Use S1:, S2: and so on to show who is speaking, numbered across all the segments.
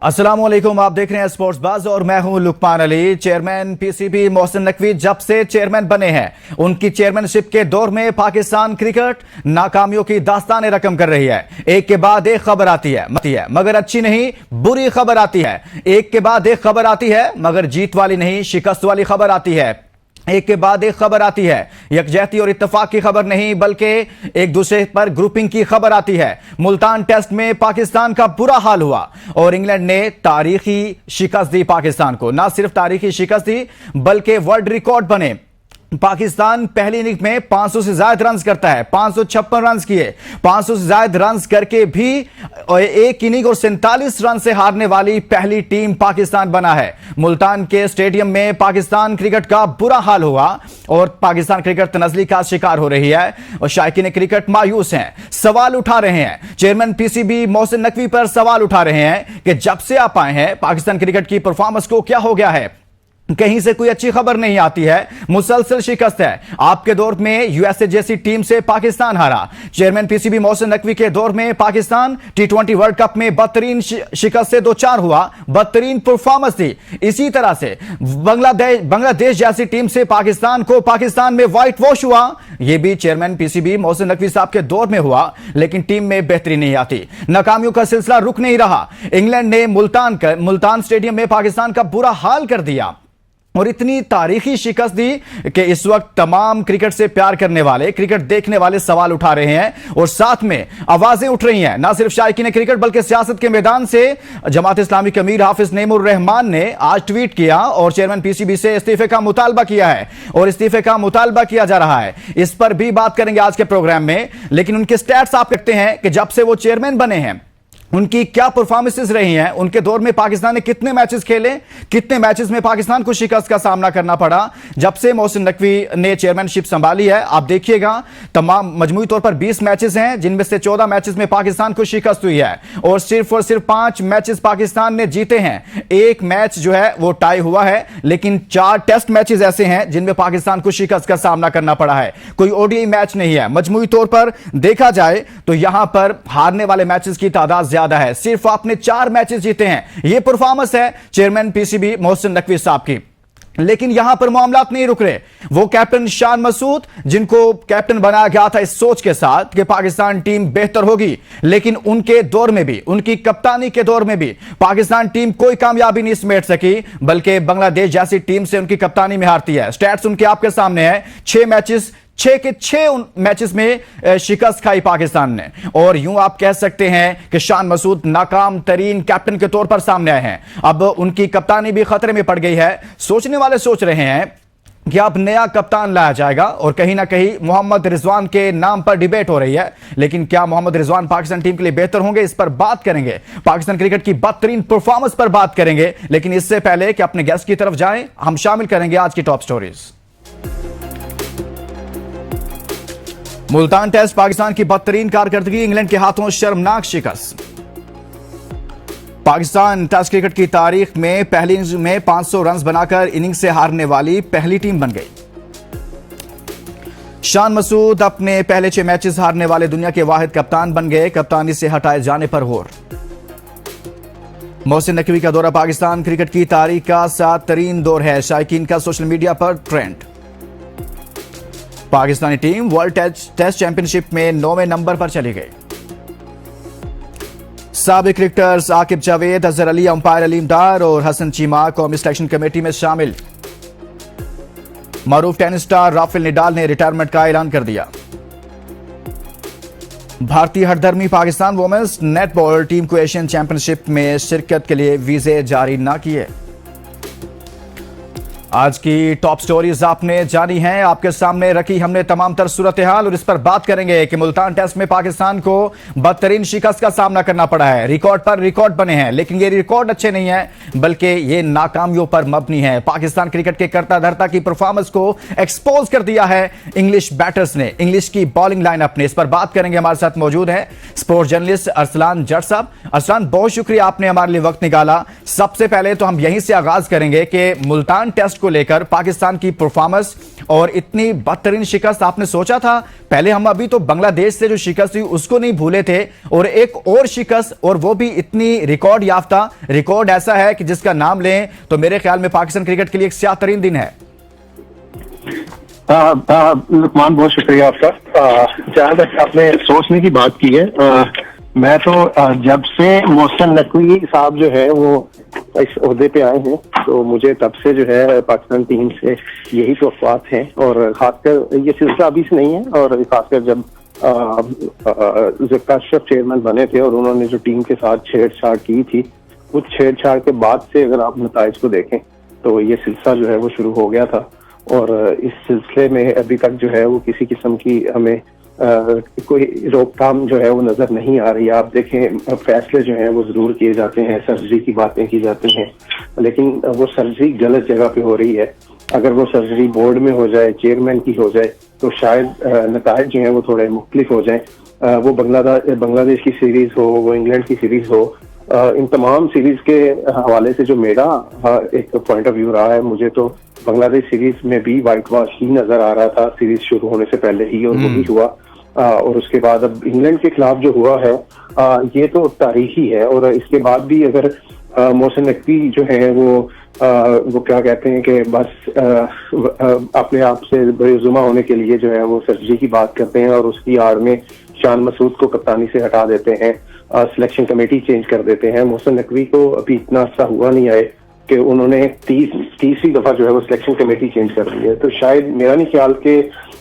S1: अस्सलामुअलैकुम, आप देख रहे हैं स्पोर्ट्स बाज और मैं हूं लुकमान अली। चेयरमैन पीसीबी मोहसिन नकवी जब से चेयरमैन बने हैं उनकी चेयरमैनशिप के दौर में पाकिस्तान क्रिकेट नाकामियों की दास्तान रकम कर रही है। एक के बाद एक खबर आती है मगर अच्छी नहीं, बुरी खबर आती है। एक के बाद एक खबर आती है मगर जीत वाली नहीं, शिकस्त वाली खबर आती है। एक के बाद एक खबर आती है, यकजहती और इत्तेफाक की खबर नहीं बल्कि एक दूसरे पर ग्रुपिंग की खबर आती है। मुल्तान टेस्ट में पाकिस्तान का बुरा हाल हुआ और इंग्लैंड ने तारीखी शिकस्त दी पाकिस्तान को। ना सिर्फ तारीखी शिकस्त दी बल्कि वर्ल्ड रिकॉर्ड बने। पाकिस्तान पहली इनिंग में 500 से ज्यादा रन करता है, 556 रन किए। 500 से ज्यादा रन करके भी एक इनिंग और 47 रन से हारने वाली पहली टीम पाकिस्तान बना है। मुल्तान के स्टेडियम में पाकिस्तान क्रिकेट का बुरा हाल हुआ और पाकिस्तान क्रिकेट तनज़ली का शिकार हो रही है और शायकीन क्रिकेट मायूस हैं, सवाल उठा रहे हैं। चेयरमैन पीसीबी मोहसिन नकवी पर सवाल उठा रहे हैं कि जब से आप आए हैं पाकिस्तान क्रिकेट की परफॉर्मेंस को क्या हो गया है, कहीं से कोई अच्छी खबर नहीं आती है, मुसलसल शिकस्त है। आपके दौर में यूएसए जैसी टीम से पाकिस्तान हारा। चेयरमैन पीसीबी मोहसिन नकवी के दौर में पाकिस्तान टी20 वर्ल्ड कप में बदतरीन शिकस्त से 2-4 हुआ, बदतरीन परफॉर्मेंस थी। इसी तरह से बांग्लादेश जैसी टीम से पाकिस्तान में व्हाइट वॉश हुआ। यह भी चेयरमैन पीसीबी मोहसिन नकवी साहब के दौर में हुआ, लेकिन टीम में बेहतरी नहीं आती। नाकामियों का सिलसिला रुक नहीं रहा। इंग्लैंड ने मुल्तान स्टेडियम में पाकिस्तान का बुरा हाल कर दिया और इतनी तारीखी शिकस्त दी कि इस वक्त तमाम क्रिकेट से प्यार करने वाले, क्रिकेट देखने वाले सवाल उठा रहे हैं और साथ में आवाजें उठ रही हैं। ना सिर्फ शायकीन क्रिकेट बल्कि सियासत के मैदान से जमात इस्लामी के अमीर हाफिज नईमुर रहमान ने आज ट्वीट किया और चेयरमैन पीसीबी से इस्तीफे का मुतालबा किया है और इस्तीफे का मुतालबा किया जा रहा है। इस पर भी बात करेंगे आज के प्रोग्राम में। लेकिन उनके स्टैट्स आप देखते हैं कि जब से वो चेयरमैन बने हैं उनकी क्या परफॉर्मेंसेस रही हैं, उनके दौर में पाकिस्तान ने कितने मैचेस खेले, कितने मैचेस में पाकिस्तान को शिकस्त का सामना करना पड़ा। जब से मोहसिन नकवी ने चेयरमैनशिप संभाली है आप देखिएगा तमाम मजमूई तौर पर 20 मैचेस हैं जिनमें से 14 मैचेस में पाकिस्तान को शिकस्त हुई है और सिर्फ 5 मैचेस पाकिस्तान ने जीते हैं। एक मैच जो है वो टाई हुआ है, लेकिन 4 टेस्ट मैचेस ऐसे हैं जिनमें पाकिस्तान को शिकस्त का सामना करना पड़ा है। कोई ओडीआई मैच नहीं है। मजमूई तौर पर देखा जाए तो यहां पर हारने वाले मैचेस की तादाद ज्यादा है। सिर्फ आपने 4 मैचेस जीते हैं। यह परफॉर्मेंस है चेयरमैन पीसीबी मोहसिन नकवी साहब की। लेकिन यहां पर मामलात नहीं रुक रहे। वो कैप्टन शान मसूद जिनको कैप्टन बनाया गया था इस सोच के साथ कि पाकिस्तान टीम बेहतर होगी, लेकिन उनके दौर में भी, उनकी कप्तानी के दौर में भी पाकिस्तान टीम कोई कामयाबी नहीं समेट सकी बल्कि बांग्लादेश जैसी टीम से उनकी कप्तानी में हारती है। स्टैट्स उनके आपके सामने है। 6 के 6 मैचेस में शिकस्त खाई पाकिस्तान ने और यूं आप कह सकते हैं कि शान मसूद नाकाम तरीन कैप्टन के तौर पर सामने आए हैं। अब उनकी कप्तानी भी खतरे में पड़ गई है। सोचने वाले सोच रहे हैं कि अब नया कप्तान लाया जाएगा और कहीं ना कहीं मोहम्मद रिजवान के नाम पर डिबेट हो रही है। लेकिन क्या मोहम्मद रिजवान पाकिस्तान टीम के लिए बेहतर होंगे, इस पर बात करेंगे। पाकिस्तान क्रिकेट की बदतरीन परफॉर्मेंस पर बात करेंगे। लेकिन इससे पहले कि अपने गेस्ट की तरफ जाएं, हम शामिल करेंगे आज की top stories. Multan test Pakistan की बदतरीन कारकर्दगी, इंग्लैंड के हाथों शर्मनाक शिकस्त। पाकिस्तान टेस्ट क्रिकेट की तारीख में पहली इनिंग्स में 500 रन बनाकर इनिंग से हारने वाली पहली टीम बन गई। शान मसूद अपने पहले 6 मैचेस हारने वाले दुनिया के वाहिद कप्तान बन गए। कप्तानी से हटाए जाने पर होर। मोहसिन नकवी का दौरा पाकिस्तान क्रिकेट की तारीख का 7 तरीन दौर है, शायकीन का सोशल मीडिया पर trend. Pakistani team world test championship में 9वें नंबर पर चली गई। साबिक क्रिकेटर्स आकिब जावेद, अजहर अली, अंपायर अलीम डार और हसन चीमा कौमी सिलेक्शन कमेटी में शामिल। मारूफ टेनिस स्टार राफेल नडाल ने रिटायरमेंट का ऐलान कर दिया। भारतीय हठधर्मी पाकिस्तान वुमेन्स नेटबॉल टीम को एशियन चैंपियनशिप में शिरकत के लिए वीजे जारी न किए। आज की टॉप स्टोरीज आपने जानी हैं, आपके सामने रखी हमने तमाम तर सूरत हाल और इस पर बात करेंगे कि मुल्तान टेस्ट में पाकिस्तान को बदतरीन शिकस्त का सामना करना पड़ा है। रिकॉर्ड पर रिकॉर्ड बने हैं, लेकिन ये रिकॉर्ड अच्छे नहीं है बल्कि ये नाकामियों पर मबनी है। पाकिस्तान क्रिकेट के करता धरता की परफॉर्मेंस को एक्सपोज कर दिया है इंग्लिश बैटर्स ने, इंग्लिश की बॉलिंग लाइनअप ने। इस पर बात करेंगे। हमारे साथ मौजूद है स्पोर्ट्स जर्नलिस्ट अरसलान जट साहब। अरसलान, बहुत शुक्रिया आपने हमारे लिए वक्त निकाला। सबसे पहले तो हम यहीं से आगाज करेंगे कि मुल्तान टेस्ट को लेकर पाकिस्तान की परफॉर्मेंस और इतनी बदतरीन शिकस्त आपने सोचा था? पहले हम अभी तो बांग्लादेश से जो शिकस्त हुई उसको नहीं भूले थे, और एक और शिकस्त, और वो भी इतनी रिकॉर्ड याफ्ता, रिकॉर्ड ऐसा है कि जिसका नाम लें तो मेरे ख्याल में पाकिस्तान क्रिकेट के लिए एक स्याह-तरीन दिन है।
S2: लुकमान, बहुत शुक्रिया आपका। जहाँ तक आपने सोचने की बात की है, मैं तो जब से मोहसिन नकवी साहब जो है वो इस ओहदे पे आए हैं, तो मुझे तब से जो है पाकिस्तान टीम से यही तवक्कुआत हैं। और खासकर ये सिलसिला अभी से नहीं है, और खासकर जब ज़ुल्फ़िकार अशरफ चेयरमैन बने थे और उन्होंने जो टीम के साथ छेड़छाड़ की थी, उस छेड़छाड़ के बाद से अगर आप नताइज को देखें तो ये सिलसिला जो है वो शुरू हो गया था। और इस सिलसिले में अभी तक जो है वो किसी किस्म की हमें कोई रोकथाम जो है वो नजर नहीं आ रही। आप देखें, फैसले जो हैं वो जरूर किए जाते हैं, सर्जरी की बातें की जाती हैं, लेकिन वो सर्जरी गलत जगह पे हो रही है। अगर वो सर्जरी बोर्ड में हो जाए, चेयरमैन की हो जाए, तो शायद नताइज जो हैं वो थोड़े मुख्तलिफ हो जाए। वो बांग्लादेश की सीरीज हो, वो इंग्लैंड की सीरीज हो, इन तमाम सीरीज के हवाले से जो मेरा एक पॉइंट ऑफ व्यू रहा है, मुझे तो बांग्लादेश सीरीज में भी वाइट वॉश ही नजर आ रहा था सीरीज शुरू होने से पहले ही, और वो भी हुआ। और उसके बाद अब इंग्लैंड के खिलाफ जो हुआ है, ये तो तारीखी है। और इसके बाद भी अगर मोहसिन नकवी जो है वो क्या कहते हैं कि बस अपने आप से बेजुमा होने के लिए जो है वो सर्जरी की बात करते हैं, और उसकी आड़ में शान मसूद को कप्तानी से हटा देते हैं, सिलेक्शन कमेटी चेंज कर देते हैं। मोहसिन नकवी को अभी इतना अर्सा हुआ नहीं आए कि उन्होंने तीसरी दफा जो है वो सिलेक्शन कमेटी चेंज कर दी है। तो शायद मेरा नहीं ख्याल कि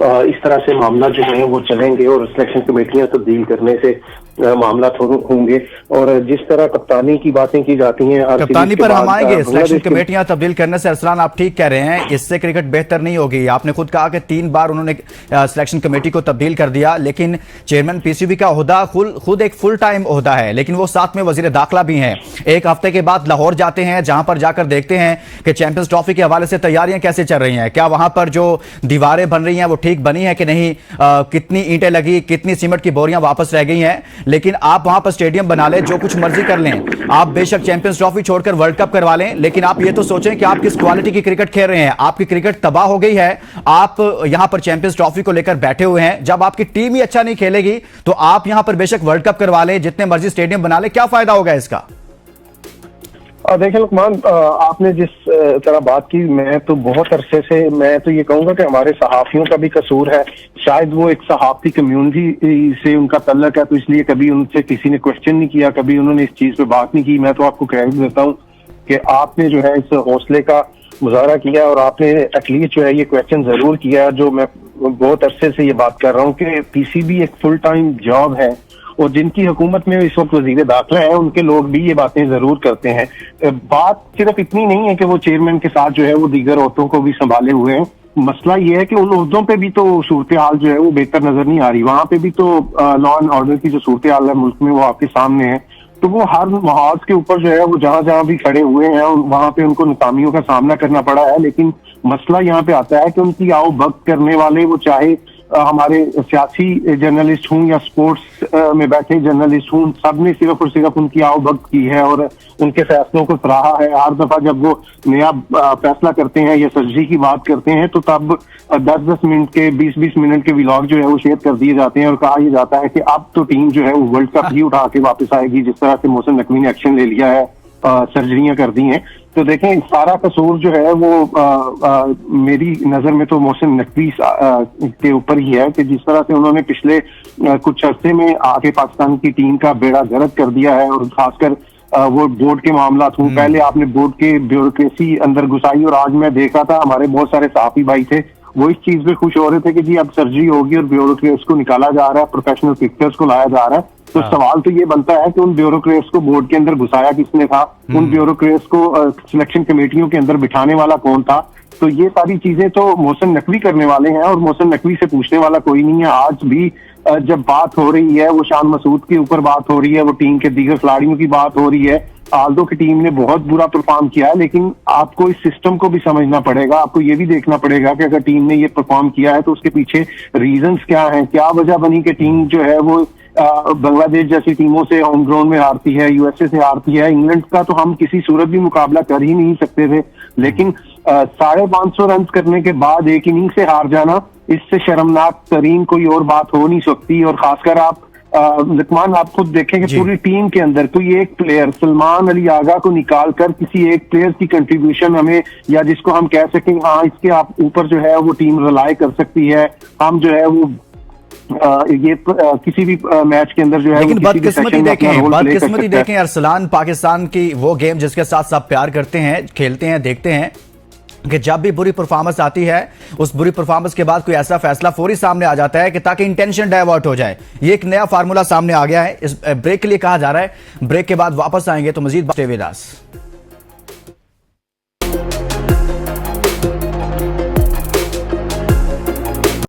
S2: इस तरह से मामला जो है वो चलेंगे, और सिलेक्शन कमेटियां तब्दील करने से मामला होंगे। और जिस तरह कप्तानी की बातें की जाती हैं,
S1: कप्तानी पर हम आएंगे। सिलेक्शन कमेटियां तब्दील करने से, अरसलान आप ठीक कह रहे हैं, इससे क्रिकेट बेहतर नहीं होगी। आपने खुद कहा कि 3 बार उन्होंने सिलेक्शन कमेटी को तब्दील कर दिया, लेकिन चेयरमैन पीसीबी का ओहदा खुद एक फुल टाइम ओहदा है, लेकिन वो साथ में वजीर दाखिला भी हैं। एक हफ्ते के बाद लाहौर जाते हैं, जहां पर जाकर देखते हैं कि चैंपियंस ट्रॉफी के हवाले से तैयारियां कैसे चल रही हैं, क्या वहां पर जो दीवारें बन रही हैं वो ठीक बनी है कि नहीं, कितनी ईंटें लगी, कितनी सीमेंट की बोरियां वापस रह गई हैं। लेकिन आप वहां पर स्टेडियम बना लें, जो कुछ मर्जी कर लें, आप बेशक चैंपियंस ट्रॉफी छोड़कर वर्ल्ड कप करवा लें, लेकिन आप ये तो सोचें कि आप किस क्वालिटी की क्रिकेट खेल रहे हैं। आपकी क्रिकेट तबाह हो गई है, आप यहां पर चैंपियंस ट्रॉफी को लेकर बैठे हुए हैं। जब आपकी टीम ही अच्छा नहीं खेलेगी तो आप यहां पर बेशक वर्ल्ड कप करवा लें, जितने मर्जी स्टेडियम बना लें, क्या फायदा होगा इसका?
S2: देखिए लुकमान, आपने जिस तरह बात की, मैं तो बहुत अरसे से मैं तो ये कहूंगा कि हमारे सहाफियों का भी कसूर है। शायद वो एक सहाफी कम्युनिटी से उनका तल्लक है, तो इसलिए कभी उनसे किसी ने क्वेश्चन नहीं किया, कभी उन्होंने इस चीज पे बात नहीं की। मैं तो आपको क्रेडिट देता हूँ कि आपने जो है इस हौसले का मुजाहरा किया, और आपने एटलीस्ट जो है ये क्वेश्चन जरूर किया। जो मैं बहुत अरसे से ये बात कर रहा हूँ कि पीसीबी एक फुल टाइम जॉब है, और जिनकी हुकूमत में इस वक्त वजीर दाखिला है, उनके लोग भी ये बातें जरूर करते हैं। बात सिर्फ इतनी नहीं है कि वो चेयरमैन के साथ जो है वो दीगर ओहदों को भी संभाले हुए हैं। मसला ये है कि उन ओहदों पे भी तो सूरत हाल जो है वो बेहतर नजर नहीं आ रही। वहां पे भी तो लॉ एंड ऑर्डर की जो सूरत हाल है मुल्क में वो आपके सामने है। तो वो हर महाज के ऊपर जो है वो जहां जहां भी खड़े हुए हैं, वहां पे उनको नाकामियों का सामना करना पड़ा है। लेकिन मसला यहाँ पे आता है कि उनकी आओ भक्त करने वाले, वो चाहे हमारे सियासी जर्नलिस्ट हूँ या स्पोर्ट्स में बैठे जर्नलिस्ट हूँ, सबने सिर्फ और सिर्फ उनकी आओ भक्त की है और उनके फैसलों को सराहा है। हर दफा जब वो नया फैसला करते हैं या सर्जरी की बात करते हैं, तो तब 10-10 मिनट के 20-20 मिनट के व्लॉग जो है वो शेयर कर दिए जाते हैं, और कहा यह जाता है कि अब तो टीम जो है वो वर्ल्ड कप ही उठा के वापस आएगी, जिस तरह से मोहसिन नकवी ने एक्शन ले लिया है, सर्जरियां कर दी हैं। तो देखें, सारा कसूर जो है वो मेरी नजर में तो मोहसिन नकवी के ऊपर ही है कि जिस तरह से उन्होंने पिछले कुछ अरसे में आके पाकिस्तान की टीम का बेड़ा गर्क कर दिया है। और खासकर वो बोर्ड के मामला हूँ, पहले आपने बोर्ड के ब्यूरोक्रेसी अंदर घुसाई, और आज मैं देखा था हमारे बहुत सारे सहाफी भाई थे, वो इस चीज पे खुश हो रहे थे कि जी अब सर्जरी होगी और ब्यूरोक्रेट्स को निकाला जा रहा है, प्रोफेशनल क्रिकेटर्स को लाया जा रहा है। तो सवाल तो ये बनता है कि उन ब्यूरोक्रेट्स को बोर्ड के अंदर घुसाया किसने था, उन ब्यूरोक्रेट्स को सिलेक्शन कमेटियों के अंदर बिठाने वाला कौन था। तो ये सारी चीजें तो मोहसिन नकवी करने वाले हैं, और मोहसिन नकवी से पूछने वाला कोई नहीं है। आज भी जब बात हो रही है वो शान मसूद के ऊपर बात हो रही है, वो टीम के दीगर खिलाड़ियों की बात हो रही है। आल्दो की टीम ने बहुत बुरा परफॉर्म किया है, लेकिन आपको इस सिस्टम को भी समझना पड़ेगा। आपको ये भी देखना पड़ेगा कि अगर टीम ने ये परफॉर्म किया है तो उसके पीछे रीजंस क्या हैं, क्या वजह बनी कि टीम जो है वो बांग्लादेश जैसी टीमों से होम ग्राउंड में हारती है, यूएसए से हारती है। इंग्लैंड का तो हम किसी सूरत भी मुकाबला कर ही नहीं सकते थे, लेकिन 550 रन करने के बाद एक इनिंग से हार जाना, इससे शर्मनाक तरीन कोई और बात हो नहीं सकती। और खासकर आप लुकमान, आप खुद देखें कि
S1: जी।
S2: पूरी टीम के अंदर कोई एक प्लेयर सलमान अली आगा को निकाल कर किसी एक प्लेयर की कंट्रीब्यूशन हमें, या जिसको हम कह सकें हाँ इसके आप ऊपर जो है वो टीम रिलाई कर सकती है, हम जो है वो किसी भी मैच के अंदर जो है,
S1: लेकिन
S2: वो किसी भी
S1: बदकिस्मती
S2: सेशन में अपना
S1: देखें,
S2: रोल प्ले कर
S1: बदकिस्मती
S2: सकता है।
S1: देखें अरसलान, पाकिस्तान की वो गेम जिसके साथ सब प्यार करते हैं, खेलते हैं, देखते हैं कि जब भी बुरी परफॉर्मेंस आती है, उस बुरी परफॉर्मेंस के बाद कोई ऐसा फैसला फौरी सामने आ जाता है कि ताकि इंटेंशन डाइवर्ट हो जाए। ये एक नया फार्मूला सामने आ गया है। इस ब्रेक के लिए कहा जा रहा है, ब्रेक के बाद वापस आएंगे तो मजीद बातें विदास।